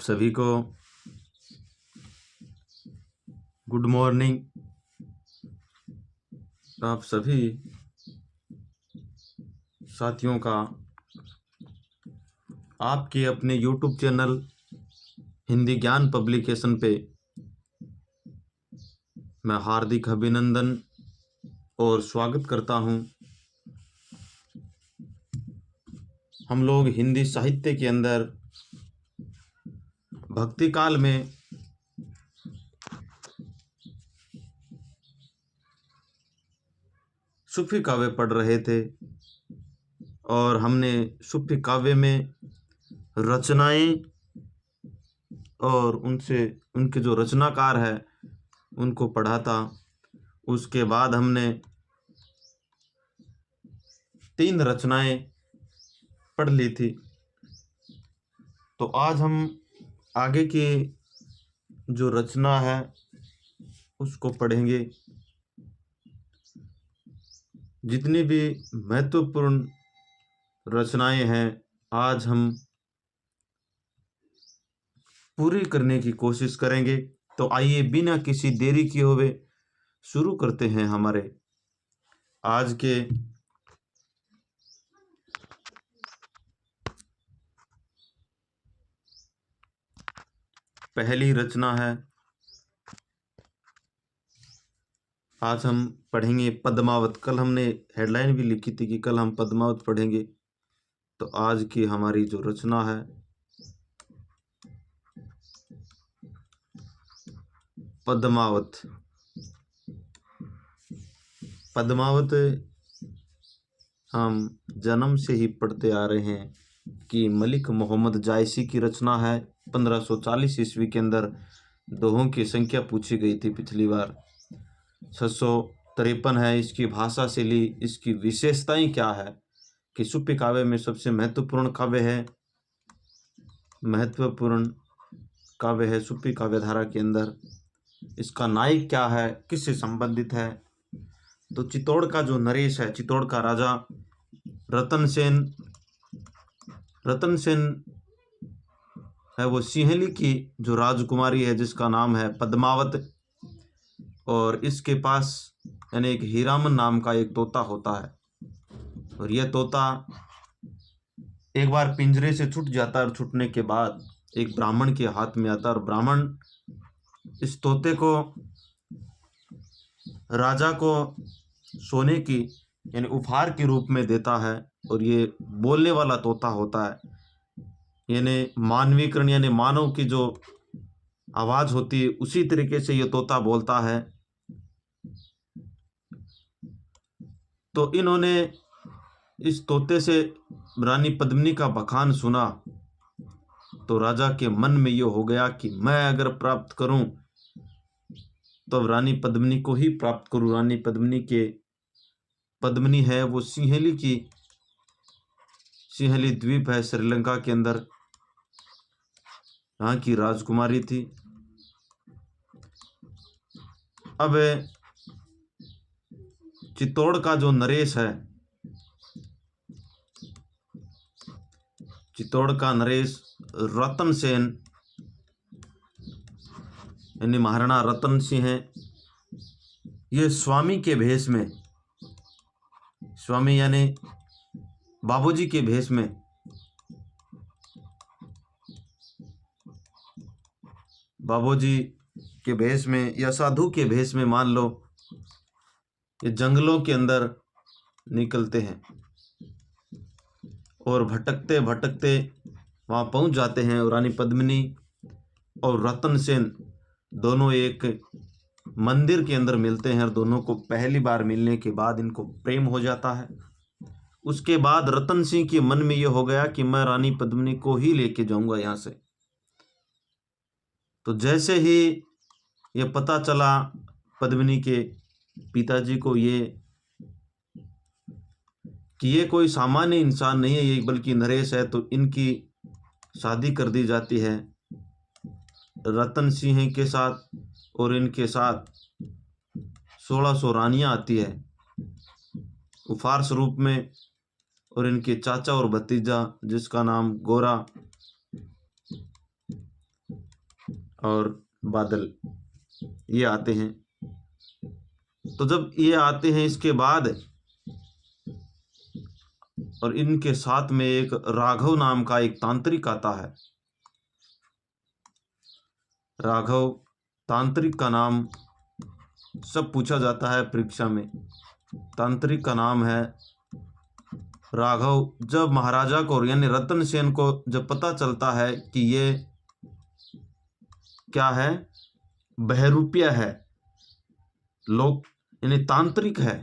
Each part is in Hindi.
आप सभी को गुड मॉर्निंग। आप सभी साथियों का आपके अपने YouTube चैनल हिंदी ज्ञान पब्लिकेशन पे मैं हार्दिक अभिनंदन और स्वागत करता हूं। हम लोग हिंदी साहित्य के अंदर भक्ति काल में सूफी काव्य पढ़ रहे थे और हमने सूफी काव्य में रचनाएं और उनके जो रचनाकार है उनको पढ़ा था। उसके बाद हमने 3 रचनाएं पढ़ ली थी। तो आज हम आगे की जो रचना है उसको पढ़ेंगे। जितनी भी महत्वपूर्ण रचनाएं हैं आज हम पूरी करने की कोशिश करेंगे। तो आइए बिना किसी देरी किए हुए शुरू करते हैं हमारे आज के पहली रचना है। आज हम पढ़ेंगे पद्मावत। कल हमने हेडलाइन भी लिखी थी कि कल हम पद्मावत पढ़ेंगे। तो आज की हमारी जो रचना है पद्मावत। पद्मावत हम जन्म से ही पढ़ते आ रहे हैं कि मलिक मोहम्मद जायसी की रचना है। 1540 ईस्वी के अंदर दोहों की संख्या पूछी गई थी पिछली बार। 653 है इसकी भाषा शैली। इसकी विशेषताएं क्या है कि सूफी काव्य में सबसे महत्वपूर्ण काव्य है सूफी काव्य धारा के अंदर। इसका नायक क्या है, किससे संबंधित है? तो चित्तौड़ का जो नरेश है, चित्तौड़ का राजा रतन सेन है, वो सिंहली की जो राजकुमारी है जिसका नाम है पद्मावत। और इसके पास यानी एक हीरामन नाम का एक तोता होता है। और यह तोता एक बार पिंजरे से छूट जाता है और छूटने के बाद एक ब्राह्मण के हाथ में आता है। और ब्राह्मण इस तोते को राजा को सोने की यानी उपहार के रूप में देता है। और ये बोलने वाला तोता होता है, यानी मानवीकरण यानी मानव की जो आवाज होती है उसी तरीके से ये तोता बोलता है। तो इन्होंने इस तोते से रानी पद्मिनी का बखान सुना। तो राजा के मन में ये हो गया कि मैं अगर प्राप्त करूं तो रानी पद्मिनी को ही प्राप्त करूं। रानी पद्मिनी है वो सिंहली द्वीप है श्रीलंका के अंदर, यहाँ की राजकुमारी थी। अब चित्तौड़ का जो नरेश है, चित्तौड़ का नरेश रतन सेन यानी महाराणा रतन सिंह है। ये स्वामी के भेष में, स्वामी यानी बाबूजी के भेष में, बाबूजी के भेष में या साधु के भेष में मान लो, ये जंगलों के अंदर निकलते हैं और भटकते भटकते वहाँ पहुँच जाते हैं। और रानी पद्मिनी और रतन सेन दोनों एक मंदिर के अंदर मिलते हैं। और दोनों को पहली बार मिलने के बाद इनको प्रेम हो जाता है। उसके बाद रतन सिंह के मन में यह हो गया कि मैं रानी पद्मिनी को ही लेके जाऊंगा यहाँ से। तो जैसे ही ये पता चला पद्मिनी के पिताजी को कि ये कोई सामान्य इंसान नहीं है, ये बल्कि नरेश है, तो इनकी शादी कर दी जाती है रतन सिंह के साथ। और इनके साथ 1600 रानियां आती है उपहार स्वरूप में। और इनके चाचा और भतीजा जिसका नाम गोरा और बादल ये आते हैं। तो जब ये आते हैं इसके बाद, और इनके साथ में एक राघव नाम का एक तांत्रिक आता है। राघव तांत्रिक का नाम सब पूछा जाता है परीक्षा में। तांत्रिक का नाम है राघव। जब महाराजा को यानी रतन सेन को जब पता चलता है कि ये क्या है, बहरूपिया है, लोग यानी तांत्रिक है,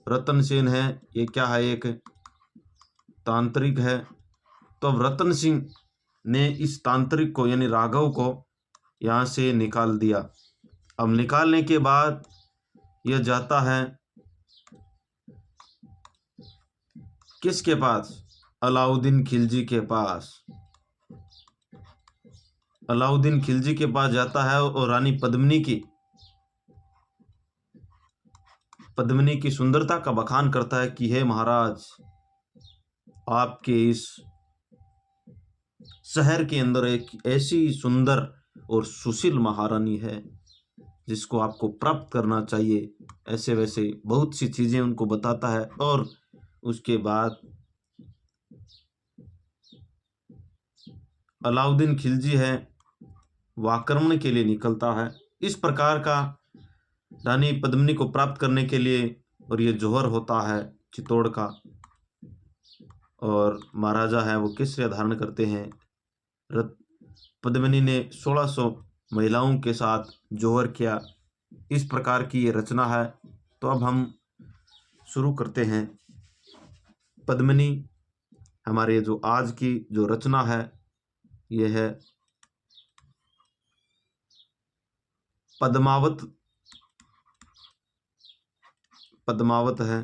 रतन सेन है, ये क्या है, एक तांत्रिक है। तो अब रतन सिंह ने इस तांत्रिक को यानी राघव को यहाँ से निकाल दिया। अब निकालने के बाद यह जाता है किसके पास, अलाउद्दीन खिलजी के पास। अलाउद्दीन खिलजी के पास जाता है और रानी पद्मिनी की सुंदरता का बखान करता है कि हे महाराज, आपके इस शहर के अंदर एक ऐसी सुंदर और सुशील महारानी है जिसको आपको प्राप्त करना चाहिए। ऐसे वैसे बहुत सी चीजें उनको बताता है। और उसके बाद अलाउद्दीन खिलजी है वो आक्रमण के लिए निकलता है। इस प्रकार का रानी पद्मिनी को प्राप्त करने के लिए, और ये जौहर होता है चित्तौड़ का, और महाराजा है वो केसरिया धारण करते हैं। पद्मिनी ने 1600 महिलाओं के साथ जौहर किया। इस प्रकार की ये रचना है। तो अब हम शुरू करते हैं। पद्मिनी हमारे जो आज की जो रचना है ये है पद्मावत। पद्मावत है।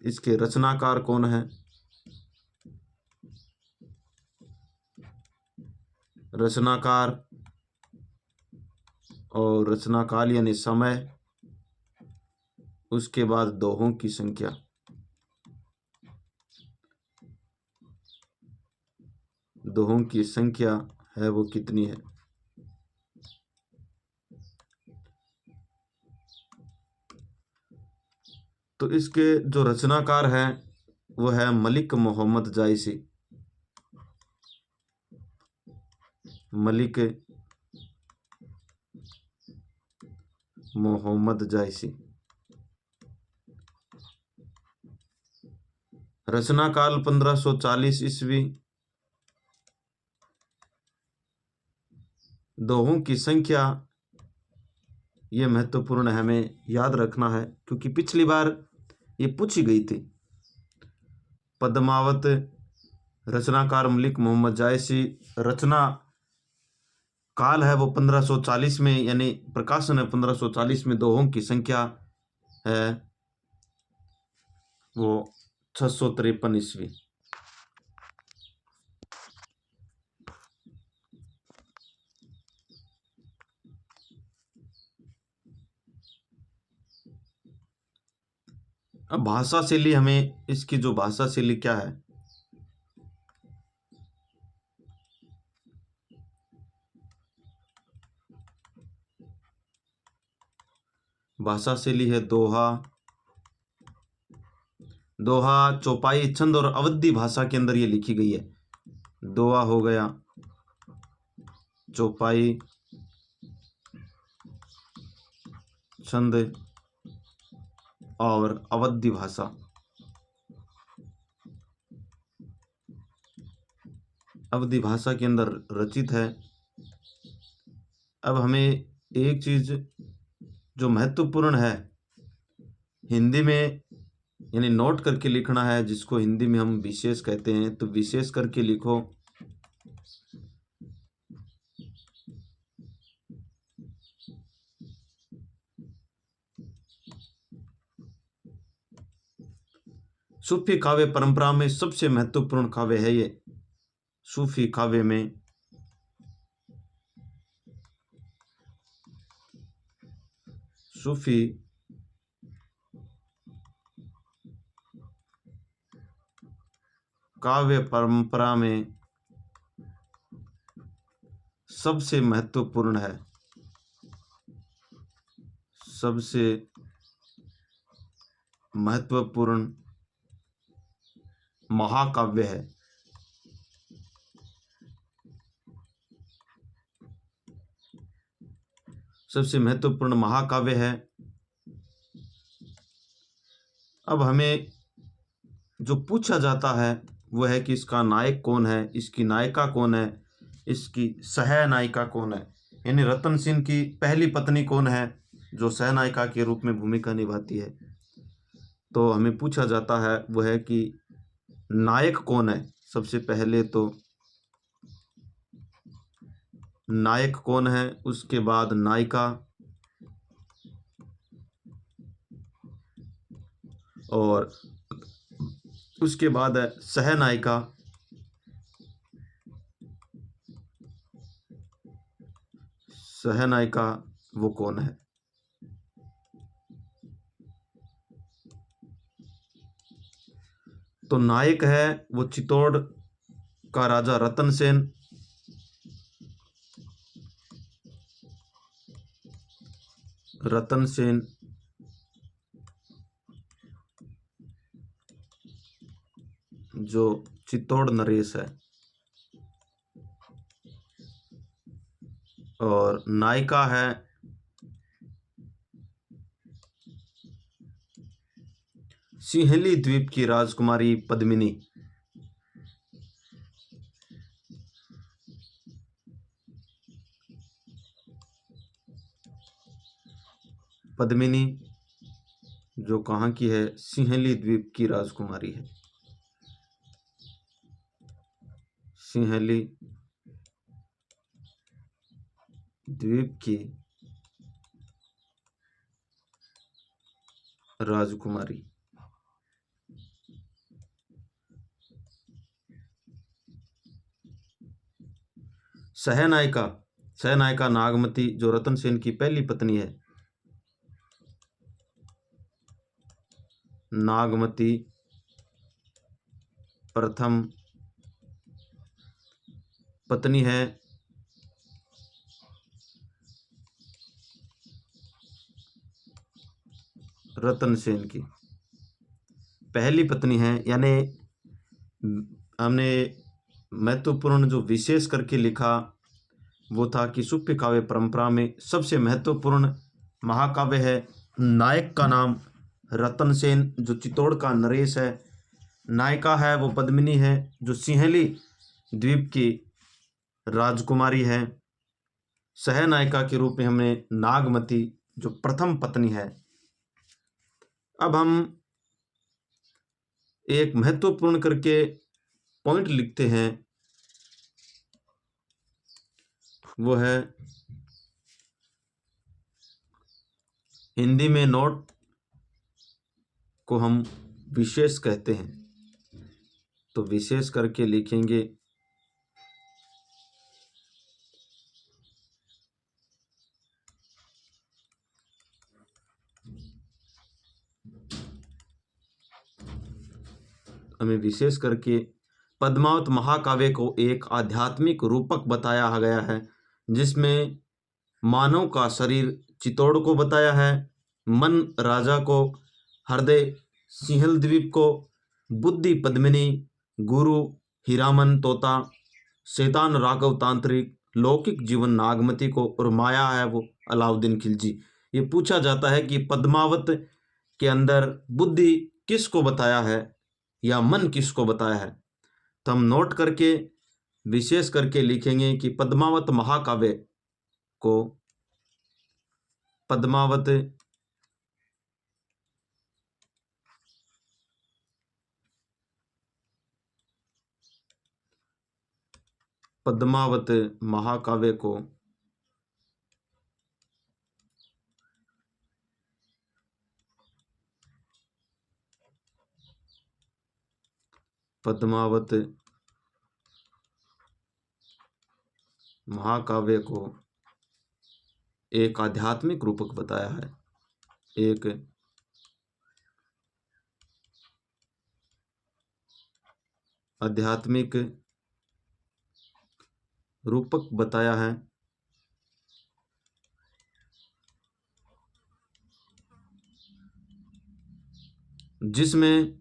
इसके रचनाकार कौन है, रचनाकार और रचनाकाल यानी समय, उसके बाद दोहों की संख्या। दोहों की संख्या है वो कितनी है। तो इसके जो रचनाकार हैं वो है मलिक मोहम्मद जायसी। मलिक मोहम्मद जायसी। रचनाकाल 1540 ईस्वी। दोहों की संख्या ये महत्वपूर्ण है, हमें याद रखना है क्योंकि पिछली बार ये पूछी गई थी। पद्मावत रचनाकार मलिक मोहम्मद जायसी। रचना काल है वो 1540 में, यानी प्रकाशन है 1540 में। दोहों की संख्या है वो 653 ईस्वी। अब भाषा शैली, हमें इसकी जो भाषा शैली क्या है, भाषा शैली है दोहा। दोहा चौपाई छंद और अवधी भाषा के अंदर ये लिखी गई है। दोहा हो गया, चौपाई, छंद और अवधी भाषा। अवधी भाषा के अंदर रचित है। अब हमें एक चीज जो महत्वपूर्ण है हिंदी में, यानी नोट करके लिखना है, जिसको हिंदी में हम विशेष कहते हैं, तो विशेष करके लिखो। सूफी काव्य परंपरा में सबसे महत्वपूर्ण काव्य है ये। सूफी काव्य में सूफी काव्य परंपरा में सबसे महत्वपूर्ण है, सबसे महत्वपूर्ण महाकाव्य है। सबसे महत्वपूर्ण महाकाव्य है। अब हमें जो पूछा जाता है वो है कि इसका नायक कौन है, इसकी नायिका कौन है, इसकी सह नायिका कौन है, यानी रतन सेन की पहली पत्नी कौन है जो सह नायिका के रूप में भूमिका निभाती है। तो हमें पूछा जाता है वो है कि नायक कौन है। सबसे पहले तो नायक कौन है, उसके बाद नायिका, और उसके बाद है सहनायिका। सहनायिका वो कौन है। तो नायक है वो चित्तौड़ का राजा रतन सेन। रतन सेन जो चित्तौड़ नरेश है, और नायिका है सिंहली द्वीप की राजकुमारी पद्मिनी। पद्मिनी जो कहाँ की है, सिंहली द्वीप की राजकुमारी है। सिंहली द्वीप की राजकुमारी। सहनायिका, सहनायिका नागमती जो रतन सेन की पहली पत्नी है। नागमती प्रथम पत्नी है रतन सेन की, पहली पत्नी है। यानी हमने महत्वपूर्ण जो विशेष करके लिखा वो था कि सुप्य काव्य परंपरा में सबसे महत्वपूर्ण महाकाव्य है। नायक का नाम रतन सेन जो चित्तौड़ का नरेश है। नायिका है वो पद्मिनी है जो सिंहली द्वीप की राजकुमारी है। सहनायिका के रूप में हमने नागमती जो प्रथम पत्नी है। अब हम एक महत्वपूर्ण करके पॉइंट लिखते हैं, वो है हिंदी में नोट को हम विशेष कहते हैं। तो विशेष करके लिखेंगे हमें विशेष करके पद्मावत महाकाव्य को एक आध्यात्मिक रूपक बताया गया है, जिसमें मानव का शरीर चित्तौड़ को बताया है, मन राजा को, हृदय सिंहल द्वीप को, बुद्धि पद्मिनी, गुरु हीरामन तोता, शैतान राघव तांत्रिक, लौकिक जीवन नागमती को, और माया है वो अलाउद्दीन खिलजी। ये पूछा जाता है कि पद्मावत के अंदर बुद्धि किसको बताया है या मन किसको बताया है। तो हम नोट करके विशेष करके लिखेंगे कि पद्मावत महाकाव्य को पद्मावत पद्मावत महाकाव्य को पद्मावत महाकाव्य को एक आध्यात्मिक रूपक बताया है। एक आध्यात्मिक रूपक बताया है जिसमें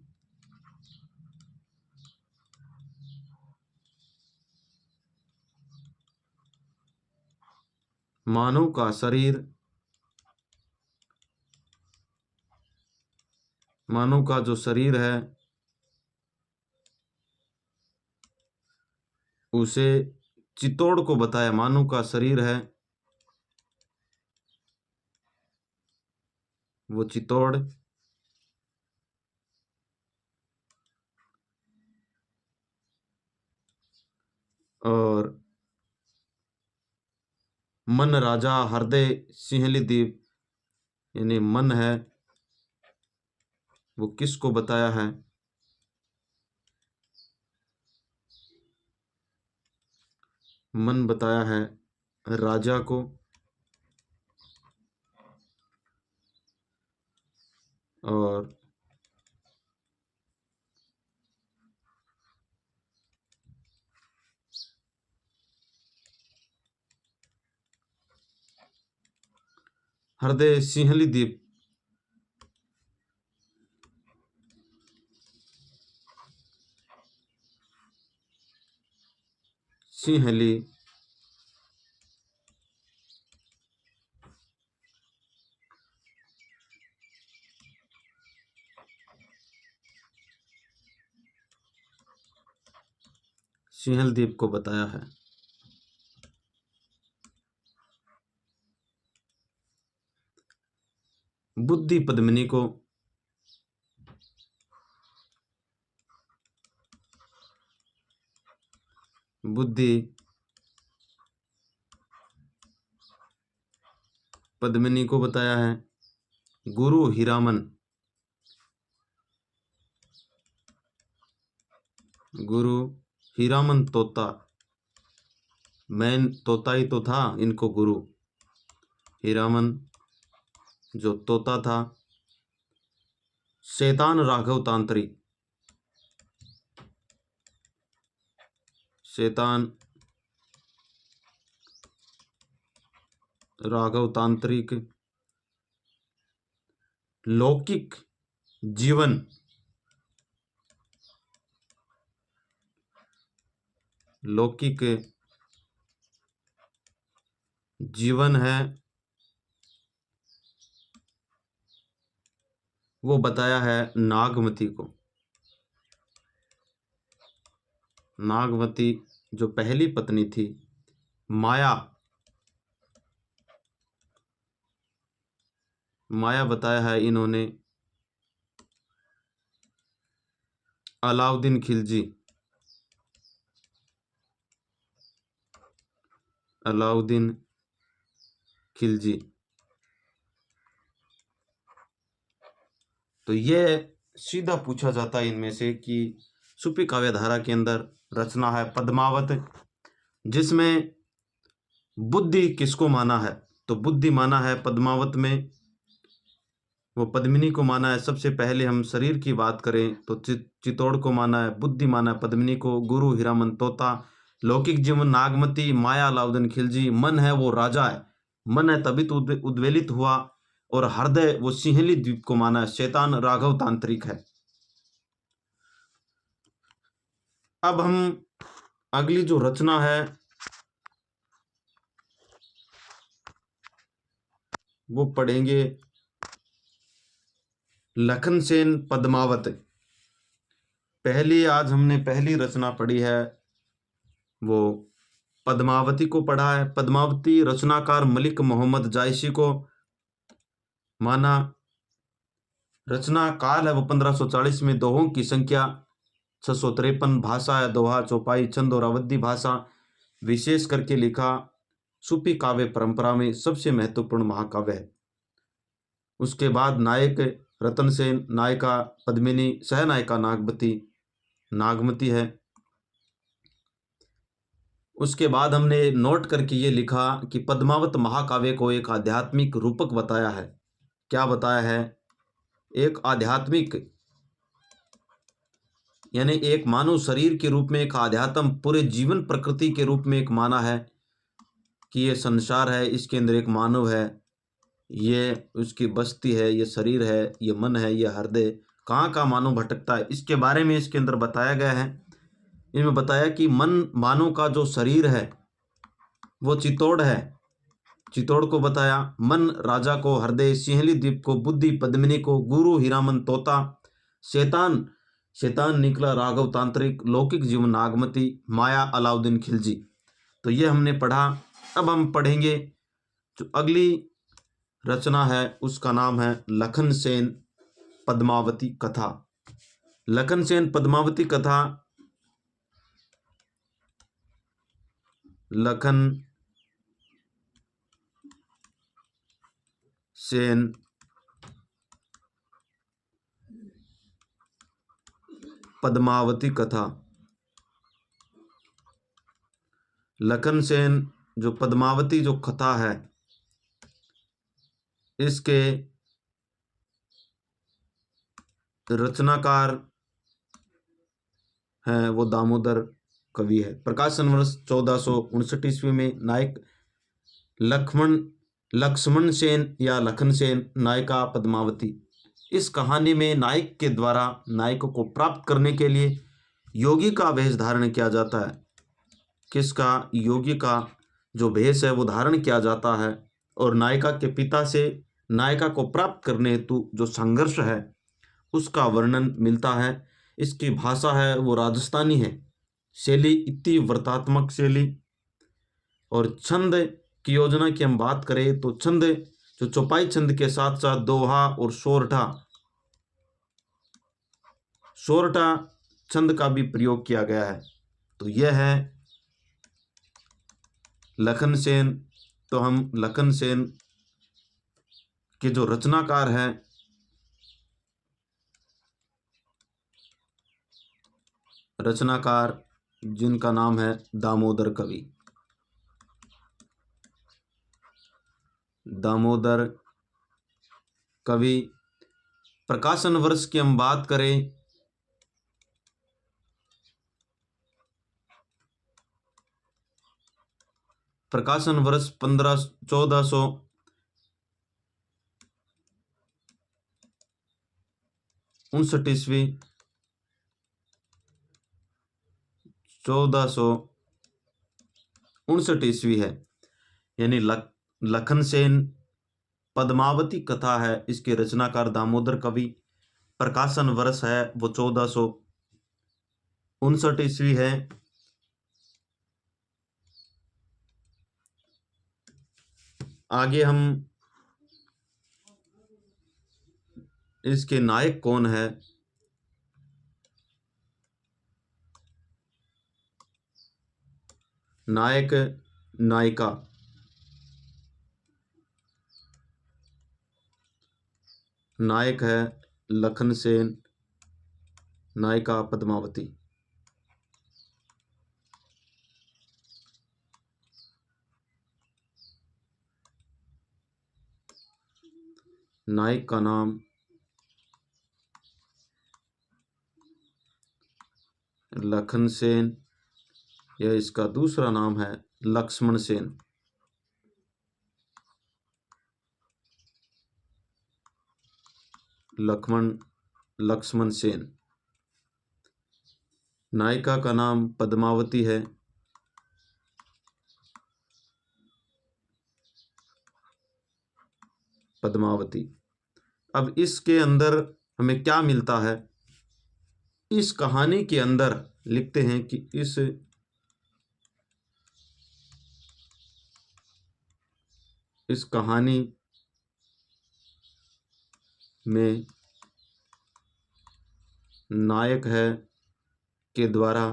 मानव का शरीर, मानव का जो शरीर है उसे चितौड़ को बताया। मानव का शरीर है वो चितौड़, और मन राजा हृदय सिंहली द्वीप, यानी मन है वो किसको बताया है? मन बताया है राजा को, और हृदय सिंहली द्वीप, सिंहली सिंहल द्वीप को बताया है। बुद्धि पद्मिनी को, बुद्धि पद्मिनी को बताया है। गुरु हीरामन, गुरु हीरामन तोता, मैन तोता ही तो था, इनको गुरु हीरामन जो तोता था। शैतान राघव तांत्रिक, शैतान राघव तांत्रिक। लौकिक जीवन, लौकिक जीवन है वो बताया है नागमती को। नागमती जो पहली पत्नी थी माया, माया बताया है इन्होंने अलाउद्दीन खिलजी, अलाउद्दीन खिलजी। तो ये सीधा पूछा जाता है इनमें से कि सूफी काव्य धारा के अंदर रचना है पद्मावत, जिसमें बुद्धि किसको माना है? तो बुद्धि माना है पद्मावत में, वो पद्मिनी को माना है। सबसे पहले हम शरीर की बात करें तो चितौड़ को माना है, बुद्धि माना है पद्मिनी को, गुरु हीरामन तोता, लौकिक जीवन नागमती, माया अलाउद्दीन खिलजी, मन है वो राजा है, मन है तभी तो उद्वेलित हुआ, और हृदय वो सिंहली द्वीप को माना है, शैतान राघव तांत्रिक है। अब हम अगली जो रचना है वो पढ़ेंगे, लखन सेन पद्मावत। आज हमने पहली रचना पढ़ी है वो पद्मावती को पढ़ा है। पद्मावती रचनाकार मलिक मोहम्मद जायसी को माना। रचना काल है वो 1540 में, दोहों की संख्या 653, भाषा है दोहा, चौपाई, छंद और अवधी भाषा। विशेष करके लिखा सूफी काव्य परंपरा में सबसे महत्वपूर्ण महाकाव्य है। उसके बाद नायक रतन सेन, नायिका पद्मिनी, सहनायिका नागमती है। उसके बाद हमने नोट करके ये लिखा कि पद्मावत महाकाव्य को एक आध्यात्मिक रूपक बताया है। क्या बताया है? एक आध्यात्मिक, यानी एक मानव शरीर के रूप में एक आध्यात्म, पूरे जीवन प्रकृति के रूप में एक माना है कि ये संसार है, इसके अंदर एक मानव है, ये उसकी बस्ती है, ये शरीर है, ये मन है, ये हृदय कहाँ कहाँ मानव भटकता है, इसके बारे में इसके अंदर बताया गया है। इनमें बताया कि मन मानव का जो शरीर है वो चितौड़ है, चितौड़ को बताया। मन राजा को, हृदय सिंहली द्वीप को, बुद्धि पद्मिनी को, गुरु हीरामन तोता, शैतान शैतान निकला राघव तांत्रिक, लौकिक जीवन नागमती, माया अलाउद्दीन खिलजी। तो ये हमने पढ़ा। अब हम पढ़ेंगे जो अगली रचना है, उसका नाम है लखन सेन पद्मावती कथा। लखन सेन पद्मावती कथा। लखन सेन पद्मावती कथा। लखन सेन जो पद्मावती जो कथा है, इसके रचनाकार हैं वो दामोदर कवि है। प्रकाशन वर्ष 1459 ईस्वी में नायक लक्ष्मण सेन या लखन सेन, नायिका पद्मावती। इस कहानी में नायक के द्वारा नायक को प्राप्त करने के लिए योगी का वेश धारण किया जाता है। किसका? योगी का जो वेश है वो धारण किया जाता है, और नायिका के पिता से नायिका को प्राप्त करने हेतु जो संघर्ष है उसका वर्णन मिलता है। इसकी भाषा है वो राजस्थानी है, शैली इतनी व्रतात्मक शैली। और छंद की योजना की हम बात करें तो छंद जो चौपाई छंद के साथ साथ दोहा और सोरठा सोरठा छंद का भी प्रयोग किया गया है। तो यह है लखन सेन। तो हम लखन सेन के जो रचनाकार हैं, रचनाकार जिनका नाम है दामोदर कवि। दामोदर कवि। प्रकाशन वर्ष की हम बात करें प्रकाशन वर्ष 1459 ईस्वी 1459 ईस्वी है। यानी लखन सेन पद्मावती कथा है, इसके रचनाकार दामोदर कवि। प्रकाशन वर्ष है वो 1459 ईस्वी है। आगे हम इसके नायक कौन है, नायक नायिका। नायक है लखन सेन, नायिका पद्मावती। नायक का नाम लखन सेन, यह इसका दूसरा नाम है लक्ष्मण सेन। लक्ष्मण सेन। नायिका का नाम पद्मावती है। पद्मावती। अब इसके अंदर हमें क्या मिलता है? इस कहानी के अंदर लिखते हैं कि इस कहानी में नायक है के द्वारा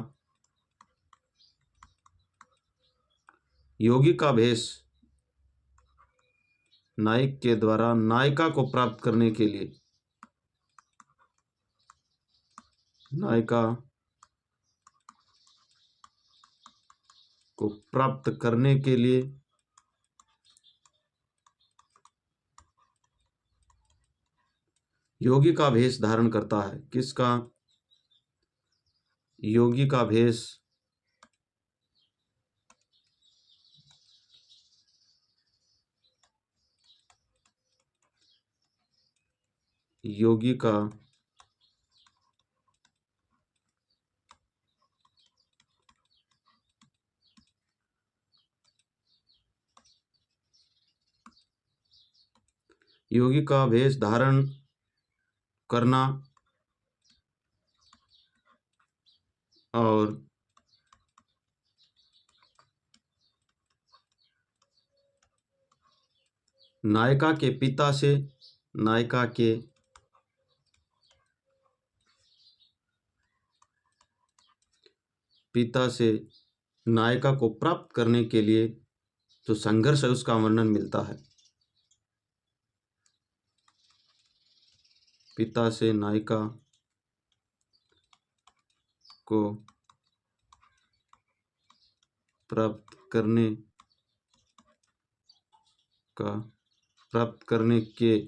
योगी का भेष, नायक के द्वारा नायिका को प्राप्त करने के लिए, नायिका को प्राप्त करने के लिए योगी का भेष धारण करता है। किसका? योगी का भेष योगी का योगी का वेश धारण करना और नायिका के पिता से नायिका के पिता से नायिका को प्राप्त करने के लिए जो संघर्ष है उसका वर्णन मिलता है। पिता से नायिका को प्राप्त करने के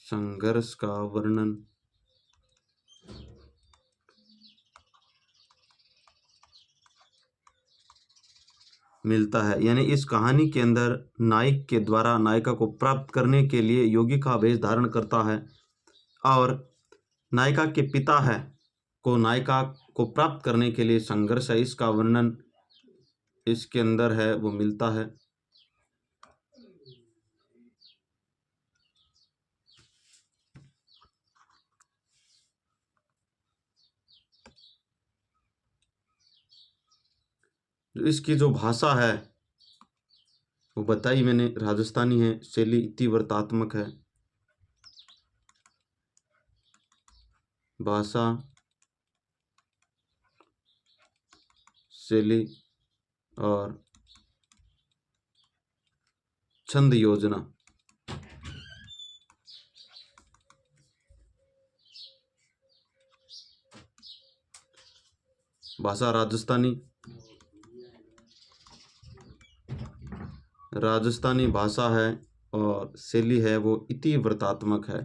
संघर्ष का वर्णन मिलता है। यानी इस कहानी के अंदर नायक के द्वारा नायिका को प्राप्त करने के लिए योगी का वेश धारण करता है और नायिका के पिता है को नायिका को प्राप्त करने के लिए संघर्ष है, इसका वर्णन इसके अंदर है वो मिलता है। इसकी जो भाषा है वो बताई मैंने, राजस्थानी है, शैली इतिवृत्तात्मक है। भाषा, शैली और छंद योजना। भाषा राजस्थानी भाषा है और शैली है वो इतिवृत्तात्मक है।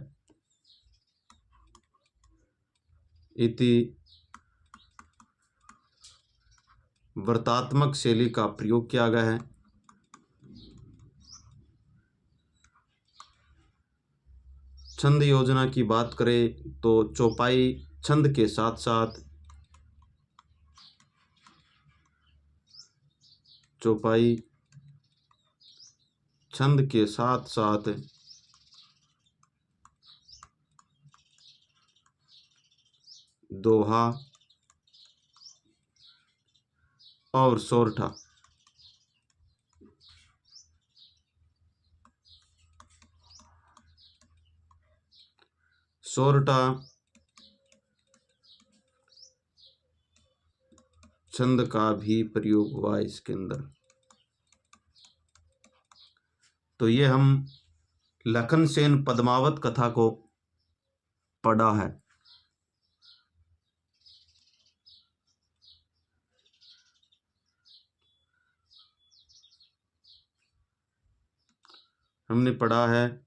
इतिवृत्तात्मक शैली का प्रयोग किया गया है। छंद योजना की बात करें तो चौपाई छंद के साथ साथ दोहा और सोरठा। सोरठा छंद का भी प्रयोग हुआ इसके अंदर। तो ये हम लखन सेन पद्मावत कथा को पढ़ा है। हमने पढ़ा है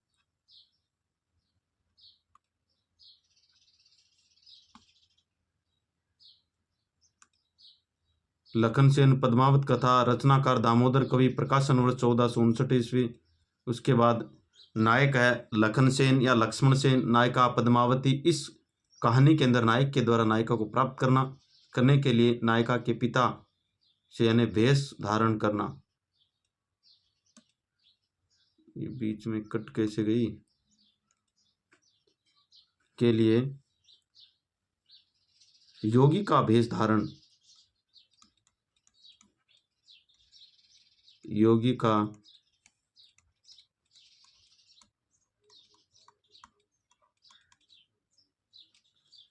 लखन सेन पद्मावत कथा, रचनाकार दामोदर कवि, प्रकाशन वर्ष 1459 ईस्वी। उसके बाद नायक है लखन सेन या लक्ष्मण सेन, नायिका पद्मावती। इस कहानी के अंदर नायक के द्वारा नायिका को प्राप्त करने के लिए नायिका के पिता से यानी वेश धारण करना। ये बीच में कट कैसे गई के लिए योगी का वेश धारण, योगी का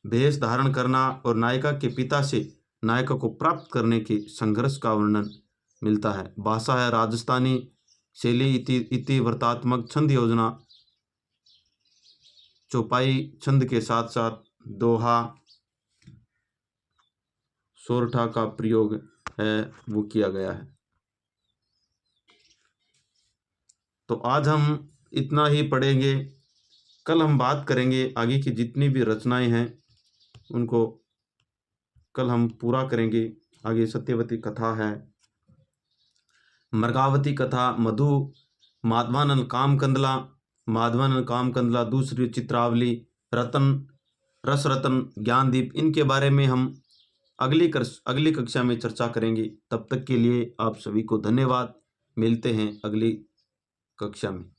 वेश धारण करना और नायिका के पिता से नायिका को प्राप्त करने के संघर्ष का वर्णन मिलता है। भाषा है राजस्थानी, शैली इतिवृत्तात्मक, छंद योजना चौपाई छंद के साथ साथ दोहा सोरठा का प्रयोग है वो किया गया है। तो आज हम इतना ही पढ़ेंगे। कल हम बात करेंगे आगे की जितनी भी रचनाएं हैं उनको कल हम पूरा करेंगे। आगे सत्यवती कथा है, मृगावती कथा, मधु, माधवानंद कामकंदला, दूसरी चित्रावली, रस रतन, ज्ञानदीप, इनके बारे में हम अगली कक्षा में चर्चा करेंगे। तब तक के लिए आप सभी को धन्यवाद। मिलते हैं अगली कक्षा में।